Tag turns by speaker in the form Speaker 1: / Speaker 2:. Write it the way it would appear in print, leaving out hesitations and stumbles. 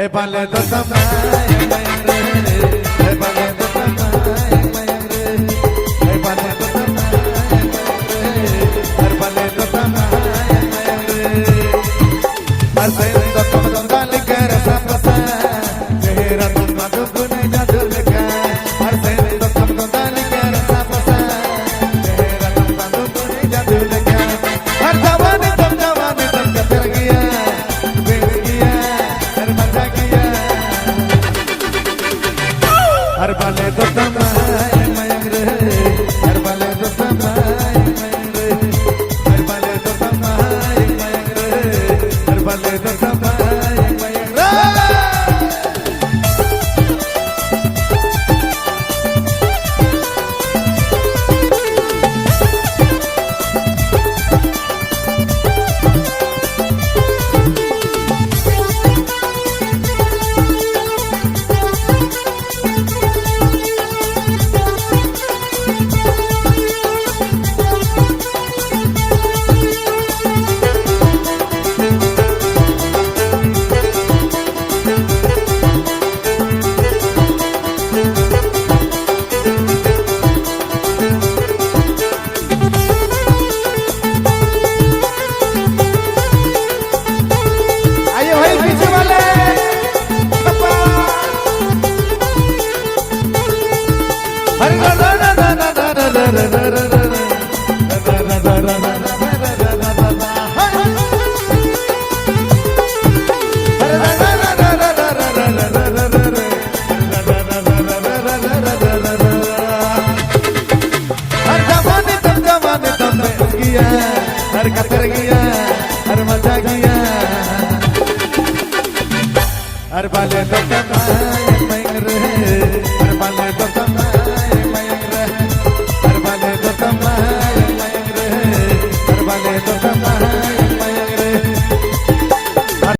Speaker 1: paling tetap mayang mayang re, paling tetap mayang mayang re, paling tetap mayang mayang re, paling tetap mayang mayang re. Arsen tetap kembali ke rasa rasa, sehingga madu punai jatuh dekat. Arsen tetap kembali ke rasa rasa, sehingga madu punai jatuh dekat. Hartawan tetap kepergian. हर बाले तो mayang mayang re, हर बाले तो mayang mayang re, हर बाले तो mayang mayang re, हर बाले तो mayang mayang re. हर Qatar गया हर मजा गया हर बाले तो mayang mayang re